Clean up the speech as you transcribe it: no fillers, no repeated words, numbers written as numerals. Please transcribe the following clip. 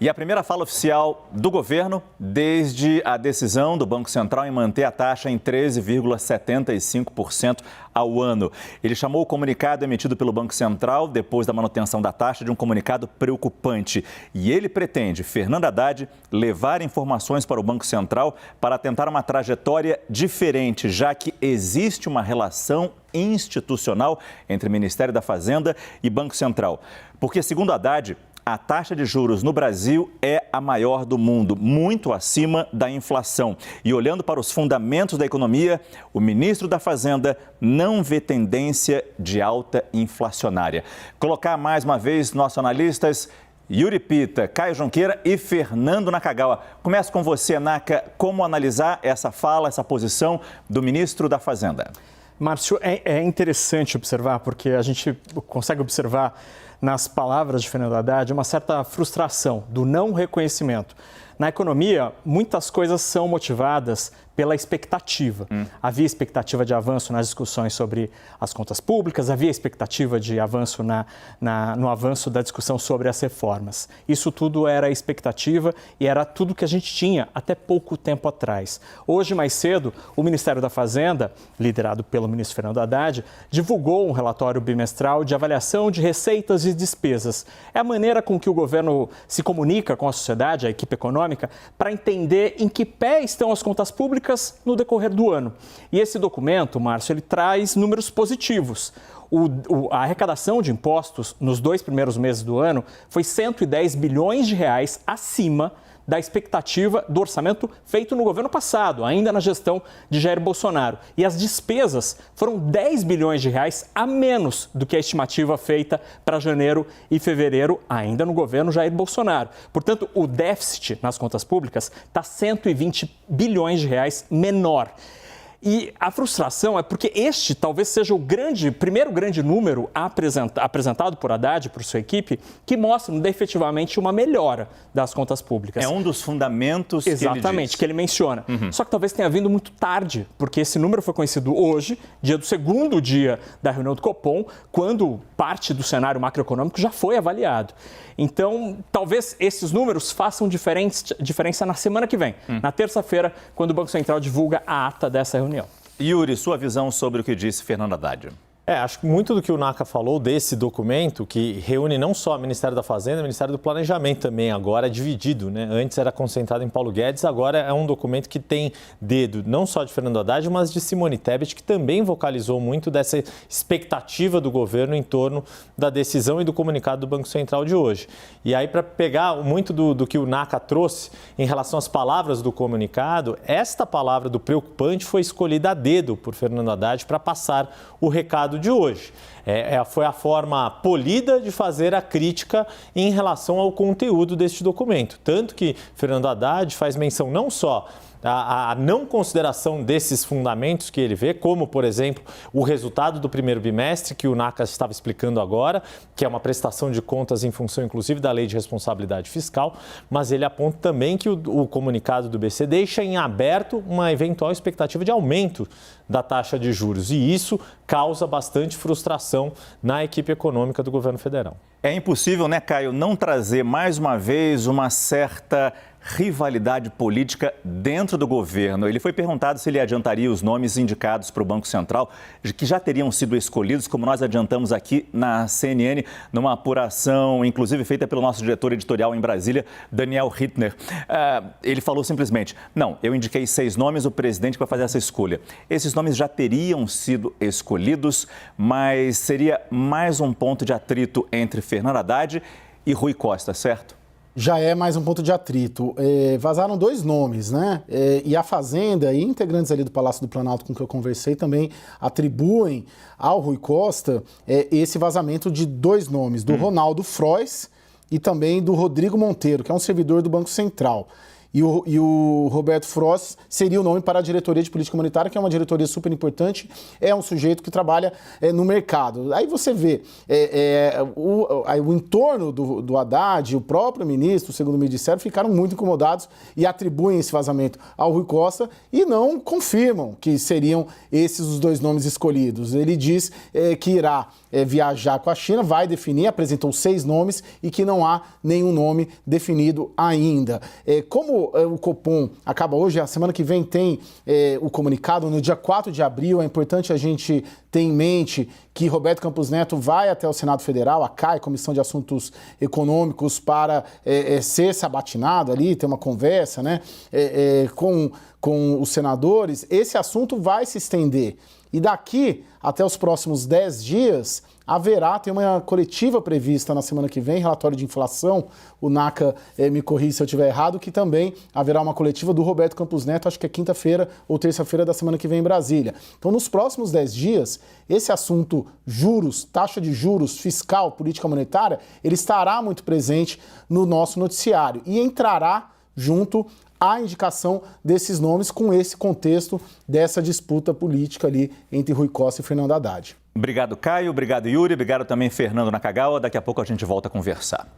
E a primeira fala oficial do governo desde a decisão do Banco Central em manter a taxa em 13,75% ao ano. Ele chamou o comunicado emitido pelo Banco Central depois da manutenção da taxa de um comunicado preocupante. E ele pretende, Fernando Haddad, levar informações para o Banco Central para tentar uma trajetória diferente, já que existe uma relação institucional entre Ministério da Fazenda e Banco Central. Porque, segundo Haddad, a taxa de juros no Brasil é a maior do mundo, muito acima da inflação. E olhando para os fundamentos da economia, o ministro da Fazenda não vê tendência de alta inflacionária. Colocar mais uma vez nossos analistas Yuri Pita, Caio Junqueira e Fernando Nakagawa. Começo com você, Naka. Como analisar essa fala, essa posição do ministro da Fazenda? Márcio, é interessante observar, porque a gente consegue observar nas palavras de Fernando Haddad uma certa frustração do não reconhecimento. Na economia, muitas coisas são motivadas pela expectativa. Havia expectativa de avanço nas discussões sobre as contas públicas, havia expectativa de avanço no avanço da discussão sobre as reformas. Isso tudo era expectativa e era tudo que a gente tinha até pouco tempo atrás. Hoje, mais cedo, o Ministério da Fazenda, liderado pelo ministro Fernando Haddad, divulgou um relatório bimestral de avaliação de receitas e despesas. É a maneira com que o governo se comunica com a sociedade, a equipe econômica, para entender em que pé estão as contas públicas no decorrer do ano. E esse documento, Márcio, ele traz números positivos. A arrecadação de impostos nos 2 primeiros meses do ano foi 110 bilhões de reais acima da expectativa do orçamento feito no governo passado, ainda na gestão de Jair Bolsonaro. E as despesas foram 10 bilhões de reais a menos do que a estimativa feita para janeiro e fevereiro, ainda no governo Jair Bolsonaro. Portanto, o déficit nas contas públicas está 120 bilhões de reais menor. E a frustração é porque este talvez seja o primeiro grande número apresentado por Haddad e por sua equipe que mostra efetivamente uma melhora das contas públicas. É um dos fundamentos que ele menciona. Só que talvez tenha vindo muito tarde, porque esse número foi conhecido hoje, dia do segundo dia da reunião do Copom, quando parte do cenário macroeconômico já foi avaliado. Então, talvez esses números façam diferença na semana que vem, na terça-feira, quando o Banco Central divulga a ata dessa reunião. Yuri, sua visão sobre o que disse Fernando Haddad? Acho que muito do que o Naka falou desse documento, que reúne não só o Ministério da Fazenda, o Ministério do Planejamento também, agora é dividido, né? Antes era concentrado em Paulo Guedes, agora é um documento que tem dedo não só de Fernando Haddad, mas de Simone Tebet, que também vocalizou muito dessa expectativa do governo em torno da decisão e do comunicado do Banco Central de hoje. E aí, para pegar muito do que o Naka trouxe em relação às palavras do comunicado, esta palavra do preocupante foi escolhida a dedo por Fernando Haddad para passar o recado de hoje. Foi a forma polida de fazer a crítica em relação ao conteúdo deste documento. Tanto que Fernando Haddad faz menção não só a não consideração desses fundamentos que ele vê, como, por exemplo, o resultado do primeiro bimestre, que o Naka estava explicando agora, que é uma prestação de contas em função, inclusive, da Lei de Responsabilidade Fiscal, mas ele aponta também que o comunicado do BC deixa em aberto uma eventual expectativa de aumento da taxa de juros, e isso causa bastante frustração na equipe econômica do governo federal. É impossível, né, Caio, não trazer mais uma vez uma certa rivalidade política dentro do governo. Ele foi perguntado se ele adiantaria os nomes indicados para o Banco Central, que já teriam sido escolhidos, como nós adiantamos aqui na CNN, numa apuração, inclusive feita pelo nosso diretor editorial em Brasília, Daniel Hittner. Ele falou simplesmente, não, eu indiquei 6 nomes, o presidente vai fazer essa escolha. Esses nomes já teriam sido escolhidos, mas seria mais um ponto de atrito entre Fernando Haddad e Rui Costa, certo? Já é mais um ponto de atrito. Vazaram 2 nomes, né? E a Fazenda e integrantes ali do Palácio do Planalto com que eu conversei também atribuem ao Rui Costa esse vazamento de 2 nomes, do Ronaldo Frois e também do Rodrigo Monteiro, que é um servidor do Banco Central. e o Roberto Frost seria o nome para a diretoria de política monetária, que é uma diretoria super importante, é um sujeito que trabalha no mercado. Aí você vê o entorno do Haddad, o próprio ministro, segundo me disseram, ficaram muito incomodados e atribuem esse vazamento ao Rui Costa e não confirmam que seriam esses os dois nomes escolhidos. Ele diz que irá viajar com a China, vai definir, apresentou 6 nomes e que não há nenhum nome definido ainda. Como o Copom acaba hoje, a semana que vem tem o comunicado, no dia 4 de abril, é importante a gente ter em mente que Roberto Campos Neto vai até o Senado Federal, a CAI, Comissão de Assuntos Econômicos, para ser sabatinado ali, ter uma conversa, né, com os senadores. Esse assunto vai se estender. E daqui até os próximos 10 dias, tem uma coletiva prevista na semana que vem, relatório de inflação, o NACA me corrige se eu estiver errado, que também haverá uma coletiva do Roberto Campos Neto, acho que é quinta-feira ou terça-feira da semana que vem em Brasília. Então, nos próximos 10 dias, esse assunto juros, taxa de juros, fiscal, política monetária, ele estará muito presente no nosso noticiário e entrará junto a indicação desses nomes com esse contexto dessa disputa política ali entre Rui Costa e Fernando Haddad. Obrigado, Caio. Obrigado, Yuri. Obrigado também, Fernando Nakagawa. Daqui a pouco a gente volta a conversar.